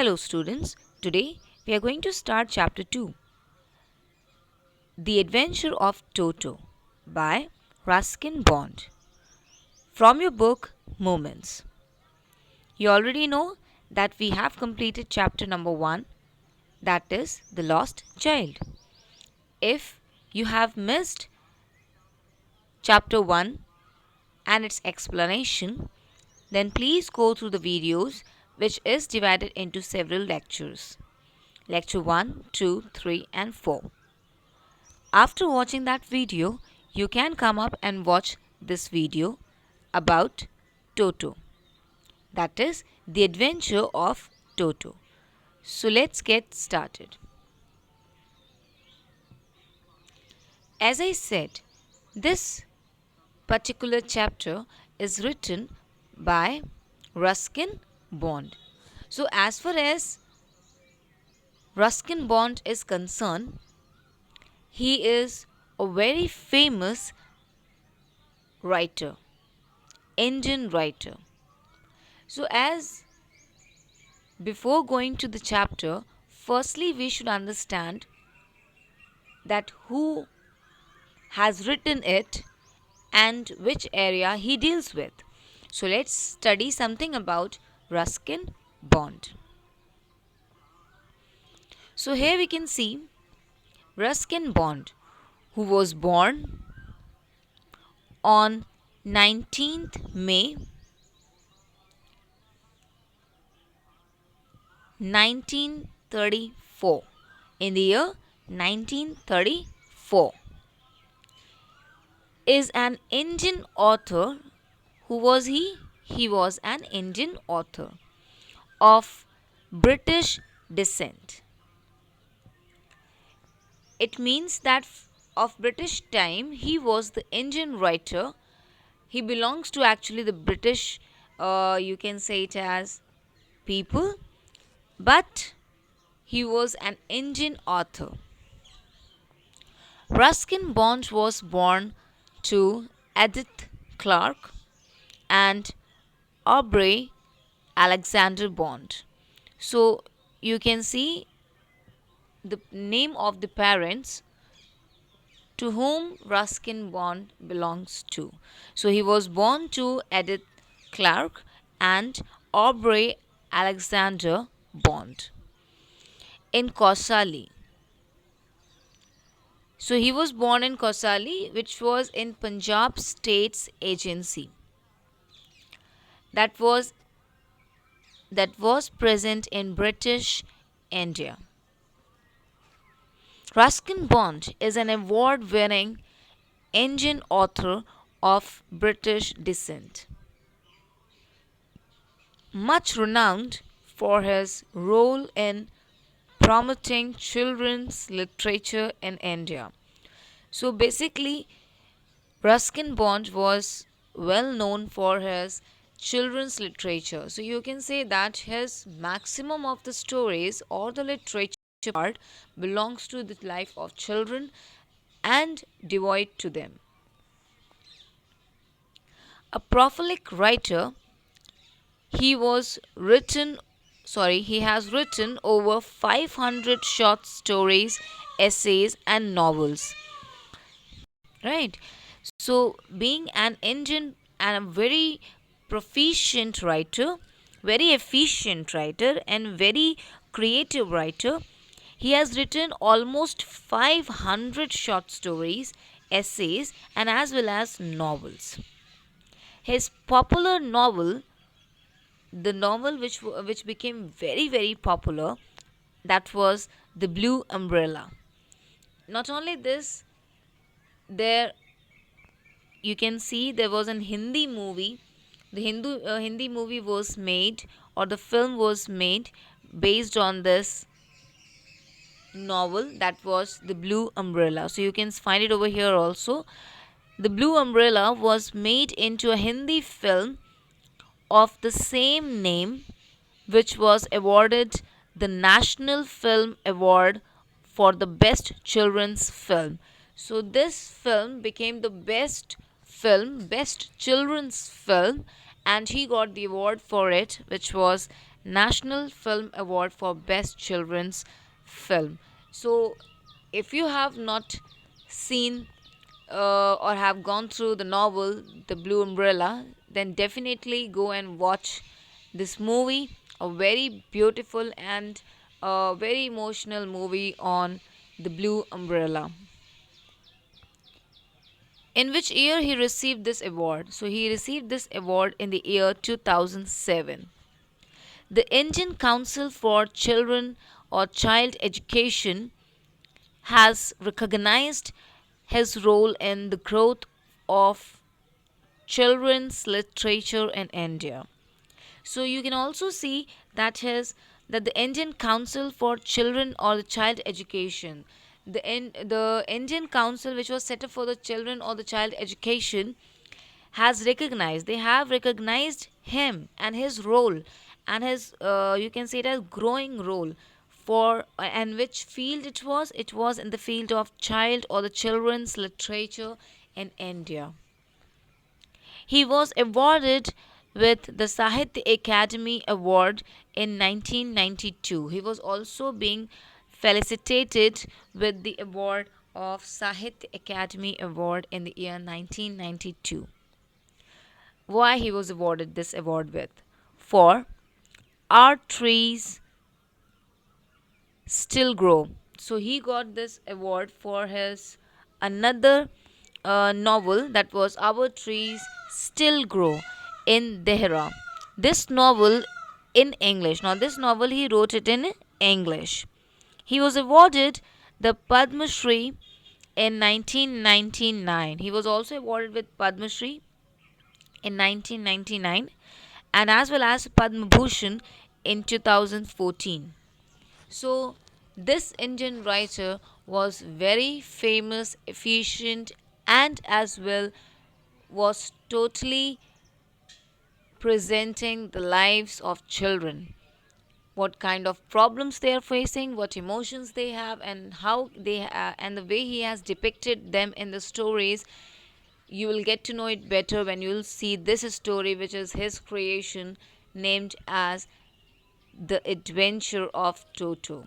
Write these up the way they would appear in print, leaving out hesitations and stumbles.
Hello, students. Today we are going to start chapter 2, The Adventure of Toto by Ruskin Bond from your book Moments. You already know that we have completed chapter number 1, that is The Lost Child. If you have missed chapter 1 and its explanation, then please go through the videos which is divided into several lectures. Lecture 1, 2, 3 and 4. After watching that video, you can come up and watch this video about Toto. That is the adventure of Toto. So let's get started. As I said, this particular chapter is written by Ruskin Bond. So as far as Ruskin Bond is concerned, he is a very famous writer, Indian writer. So as before going to the chapter, firstly we should understand that who has written it and which area he deals with. So let's study something about Ruskin Bond. So here we can see Ruskin Bond, who was born on 19th May 1934, in the year 1934, is an Indian author. Who was he? He was an Indian author of British descent. It means that of British time, he was the Indian writer. He belongs to actually the British, you can say it as people, but he was an Indian author. Ruskin Bond was born to Edith Clark and Aubrey Alexander Bond. So you can see the name of the parents to whom Ruskin Bond belongs to. So he was born to Edith Clark and Aubrey Alexander Bond in Kausali. So he was born in Kausali, which was in Punjab States Agency. That was present in British India. Ruskin Bond is an award-winning Indian author of British descent, much renowned for his role in promoting children's literature in India. So basically, Ruskin Bond was well known for his children's literature. So you can say that his maximum of the stories or the literature part belongs to the life of children and devoid to them. A prolific writer, he has written over 500 short stories, essays and novels. Right? So being an Indian and a very proficient writer, very efficient writer and very creative writer, he has written almost 500 short stories, essays and as well as novels. His popular novel, the novel which became very popular, that was The Blue Umbrella. Not only this, there you can see there was an Hindi movie. The Hindi movie was made, or the film was made based on this novel, that was The Blue Umbrella. So you can find it over here also. The Blue Umbrella was made into a Hindi film of the same name, which was awarded the National Film Award for the best children's film. So this film became the best children's film, and he got the award for it, which was National Film Award for Best Children's Film. So, if you have not seen or have gone through the novel The Blue Umbrella, then definitely go and watch this movie. A very beautiful and very emotional movie on the Blue Umbrella. In which year he received this award? So he received this award in the year 2007. The Indian Council for Children or Child Education has recognized his role in the growth of children's literature in India. So you can also see that the Indian Council for Children or the Child Education, the Indian Council which was set up for the children or the child education they have recognized him and his role and his you can say it as growing role for and which field it was in the field of child or the children's literature in India. He was awarded with the Sahitya Academy Award in 1992. He was also being felicitated with the award of Sahitya Academy Award in the year 1992. Why he was awarded this award with? For Our Trees Still Grow. So he got this award for his another novel, that was Our Trees Still Grow in Dehra. This novel in English. Now this novel he wrote it in English. He was awarded the Padma Shri in 1999. He was also awarded with Padma Shri in 1999 and as well as Padma Bhushan in 2014. So, this Indian writer was very famous, efficient, and as well was totally presenting the lives of children. What kind of problems they are facing, what emotions they have, and how and the way he has depicted them in the stories. You will get to know it better when you'll see this story, which is his creation, named as The Adventure of Toto.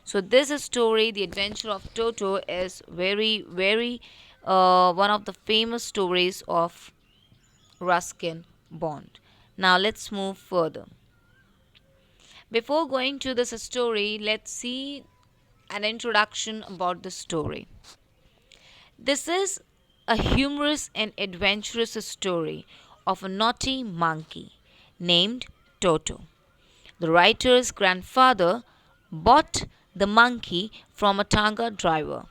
So this story, The Adventure of Toto, is very, very one of the famous stories of Ruskin Bond. Now let's move further. Before going to this story, let's see an introduction about the story. This is a humorous and adventurous story of a naughty monkey named Toto. The writer's grandfather bought the monkey from a tanga driver.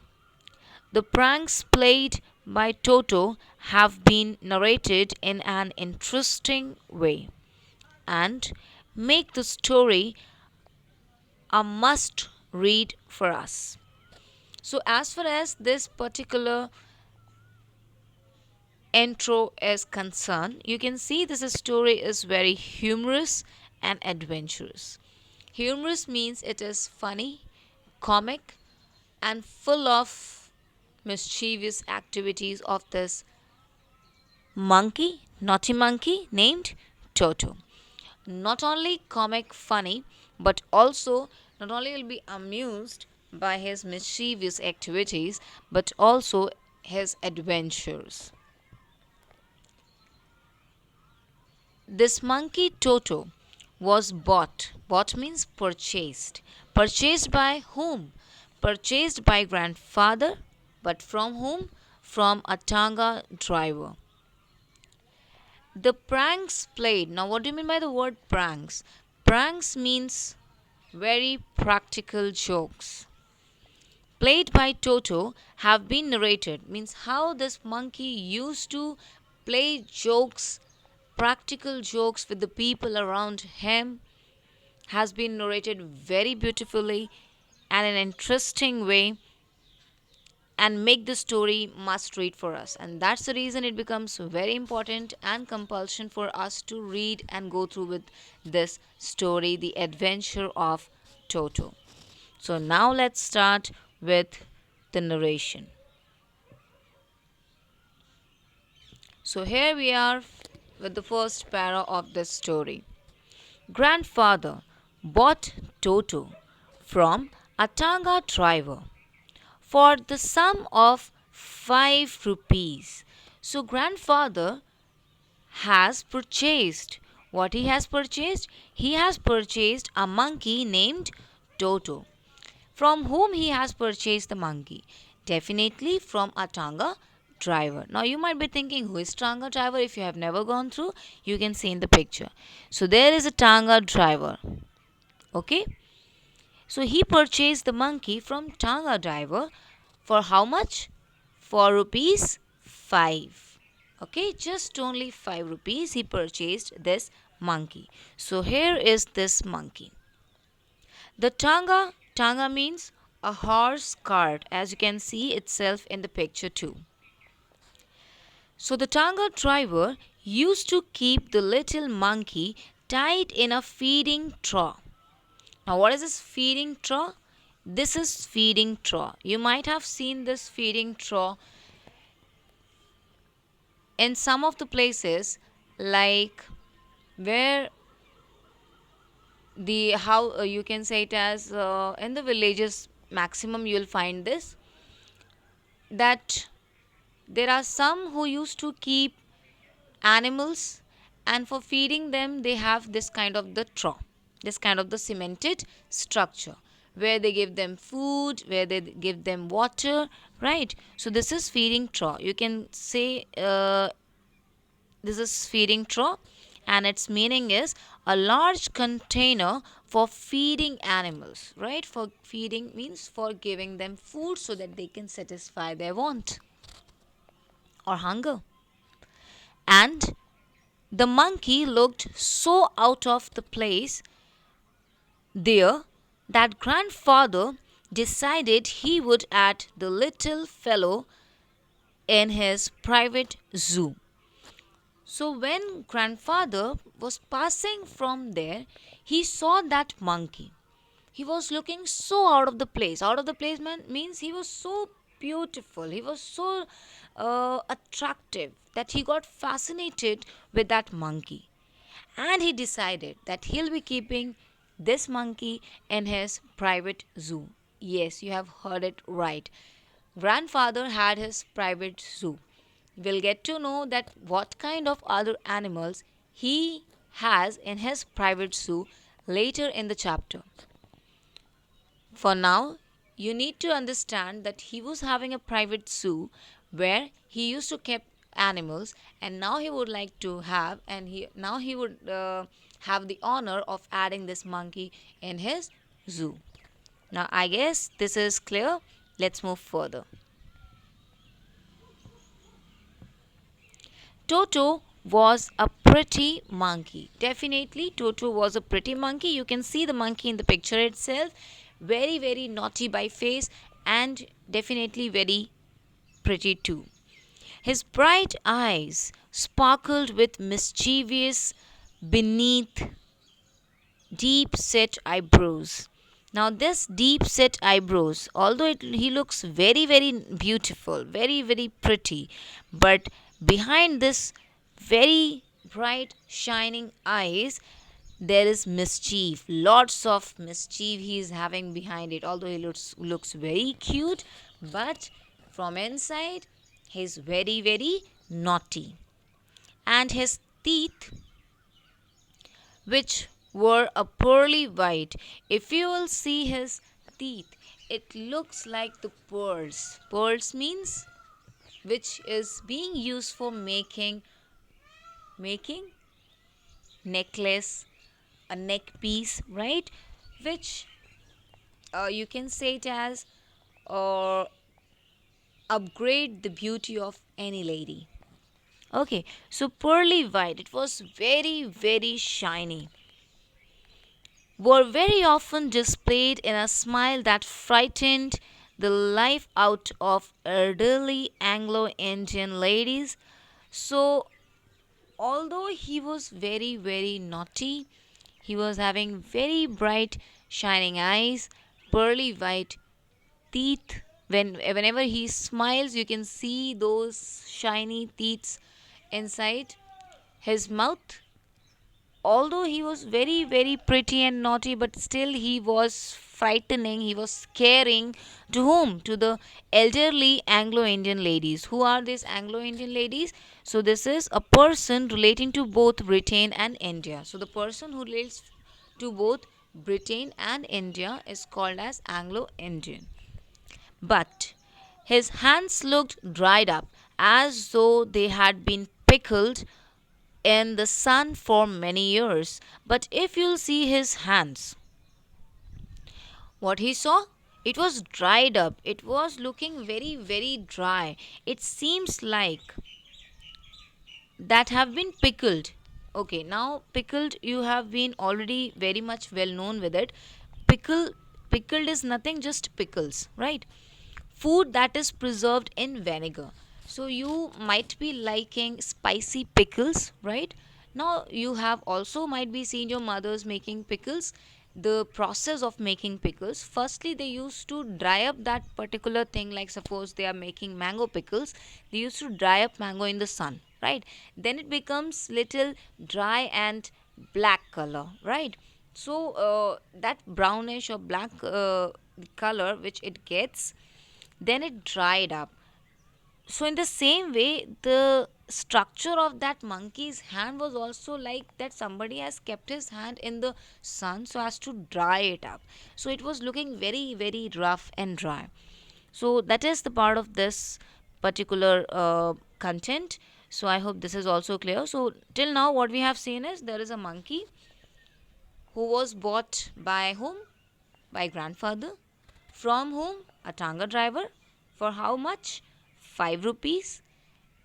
The pranks played by Toto have been narrated in an interesting way and make the story a must read for us. So, as far as this particular intro is concerned, you can see this story is very humorous and adventurous. Humorous means it is funny, comic, and full of mischievous activities of this monkey, naughty monkey named Toto. Not only comic, funny, but also not only will be amused by his mischievous activities, but also his adventures. This monkey Toto was bought. Bought means purchased. Purchased by whom? Purchased by grandfather. But from whom? From a tanga driver. The pranks played. Now, what do you mean by the word pranks? Pranks means very practical jokes. Played by Toto have been narrated. Means how this monkey used to play jokes, practical jokes with the people around him has been narrated very beautifully and in an interesting way and make the story must read for us, and that's the reason it becomes very important and compulsion for us to read and go through with this story, The Adventure of Toto. So now let's start with the narration. So here we are with the first para of this story. Grandfather, bought Toto from a Tanga driver for the sum of 5 rupees. So, grandfather has purchased. What he has purchased? He has purchased a monkey named Toto. From whom he has purchased the monkey? Definitely from a Tanga driver. Now you might be thinking, who is Tanga driver? If you have never gone through, you can see in the picture. So there is a Tanga driver. Okay? So he purchased the monkey from Tanga driver for how much? For rupees 5. Okay, just only 5 rupees he purchased this monkey. So here is this monkey. The tanga means a horse cart, as you can see itself in the picture too. So the tanga driver used to keep the little monkey tied in a feeding trough. Now what is this feeding trough? This is feeding trough. You might have seen this feeding trough in some of the places, like where the how you can say it as in the villages maximum you will find this, that there are some who used to keep animals, and for feeding them they have this kind of the trough, this kind of the cemented structure where they give them food, where they give them water, right? So this is feeding trough. You can say this is feeding trough, and its meaning is a large container for feeding animals, right? For feeding means for giving them food so that they can satisfy their want or hunger. And the monkey looked so out of the place there that grandfather decided he would add the little fellow in his private zoo. So when grandfather was passing from there, he saw that monkey. He was looking so out of the place. Out of the place means he was so beautiful. He was so attractive that he got fascinated with that monkey. And he decided that he'll be keeping this monkey in his private zoo. Yes, you have heard it right. Grandfather had his private zoo. We'll get to know that what kind of other animals he has in his private zoo later in the chapter. For now, you need to understand that he was having a private zoo where he used to keep animals, and now he would like to have, and he would have the honor of adding this monkey in his zoo. Now I guess this is clear. Let's move further. Toto was a pretty monkey. Definitely, Toto was a pretty monkey. You can see the monkey in the picture itself. Very, very naughty by face, and definitely very pretty too. His bright eyes sparkled with mischievous beneath deep set eyebrows. Now, this deep set eyebrows, although he looks very, very beautiful, very, very pretty, but behind this very bright, shining eyes, there is mischief. Lots of mischief he is having behind it. Although he looks very cute, but from inside, he's very, very naughty. And his teeth, which were a pearly white. If you will see his teeth, it looks like the pearls. Pearls means which is being used for making necklace, a neck piece, right? Which you can say it as or upgrade the beauty of any lady. Okay, so pearly white, it was very, very shiny, were very often displayed in a smile that frightened the life out of elderly Anglo Indian ladies. So, although he was very, very naughty, he was having very bright, shining eyes, pearly white teeth. Whenever he smiles, you can see those shiny teeth inside his mouth. although he was very very pretty and naughty, but still he was frightening, he was scaring. To whom? To the elderly Anglo-Indian ladies. Who are these Anglo-Indian ladies? So this is a person relating to both Britain and India. So the person who relates to both Britain and India is called as Anglo-Indian. But his hands looked dried up, as though they had been pickled in the sun for many years. But if you'll see his hands, what he saw? It was dried up. It was looking very, very dry. It seems like that have been pickled. Okay, now pickled, you have been already very much well known with it. Pickle, pickled is nothing, just pickles, right? Food that is preserved in vinegar. So you might be liking spicy pickles, right? Now you have also might be seen your mothers making pickles. The process of making pickles, firstly they used to dry up that particular thing, like suppose they are making mango pickles, they used to dry up mango in the sun, right? Then it becomes little dry and black color, right? So that brownish or black color which it gets, then it dried up. So in the same way, the structure of that monkey's hand was also like that somebody has kept his hand in the sun so as to dry it up. So it was looking very very rough and dry. So that is the part of this particular content. So I hope this is also clear. So till now what we have seen is there is a monkey who was bought by whom? By grandfather. From whom? A tanga driver. For how much? 5 rupees.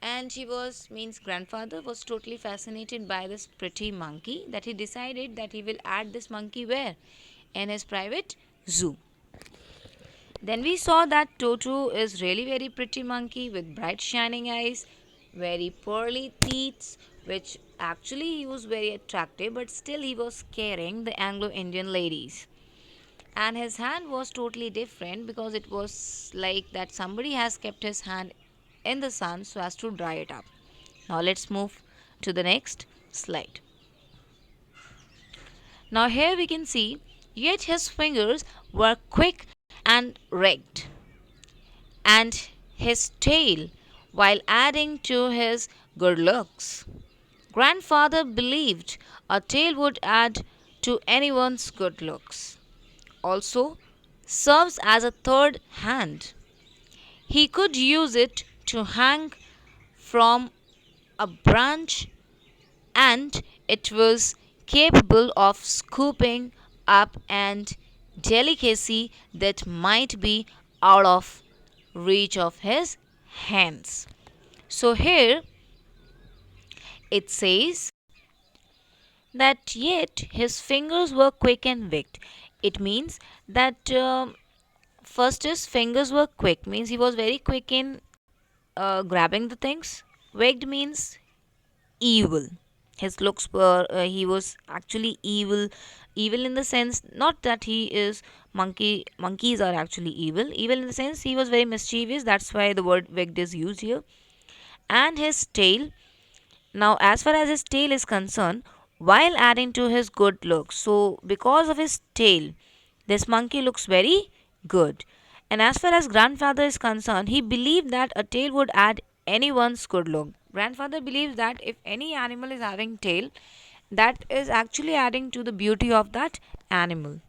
And he was, means grandfather was totally fascinated by this pretty monkey, that he decided that he will add this monkey where? In his private zoo. Then we saw that Toto is really very pretty monkey with bright shining eyes, very pearly teeth, which actually he was very attractive, but still he was scaring the Anglo-Indian ladies. And his hand was totally different because it was like that somebody has kept his hand in the sun so as to dry it up. Now let's move to the next slide. Now here we can see, yet his fingers were quick and rigged, and his tail, while adding to his good looks. Grandfather believed a tail would add to anyone's good looks. Also, serves as a third hand. He could use it to hang from a branch, and it was capable of scooping up and delicacy that might be out of reach of his hands. So here it says that yet his fingers were quick and wicked. It means that first his fingers were quick, means he was very quick in grabbing the things. Wicked means evil. His looks were, he was actually evil. Evil in the sense, not that he is monkeys are actually evil. Evil in the sense he was very mischievous. That's why the word wicked is used here. And his tail. Now, as far as his tail is concerned, while adding to his good looks, so because of his tail, this monkey looks very good. And as far as grandfather is concerned, he believed that a tail would add anyone's good look. Grandfather believes that if any animal is having tail, that is actually adding to the beauty of that animal.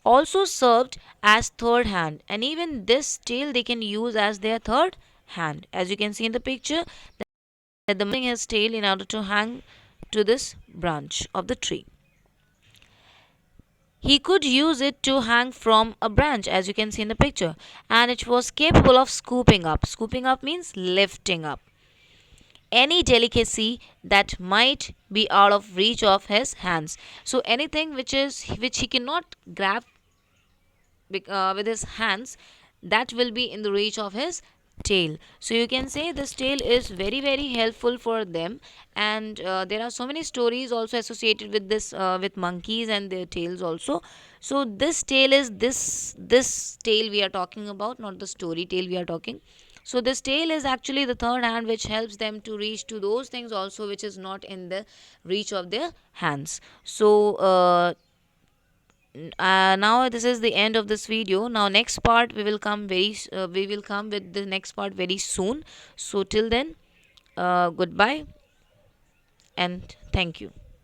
Also served as third hand, and even this tail they can use as their third hand. As you can see in the picture, that the monkey his tail in order to hang to this branch of the tree. He could use it to hang from a branch, as you can see in the picture, and it was capable of scooping up. Scooping up means lifting up any delicacy that might be out of reach of his hands. So anything which he cannot grab with his hands, that will be in the reach of his tail. So you can say this tail is very very helpful for them. And there are so many stories also associated with this, with monkeys and their tails also. So this tail is this tail we are talking about, not the story tail we are talking. So this tail is actually the third hand, which helps them to reach to those things also which is not in the reach of their hands. So now this is the end of this video. Now next part we will come we will come with the next part very soon. So till then, goodbye and thank you.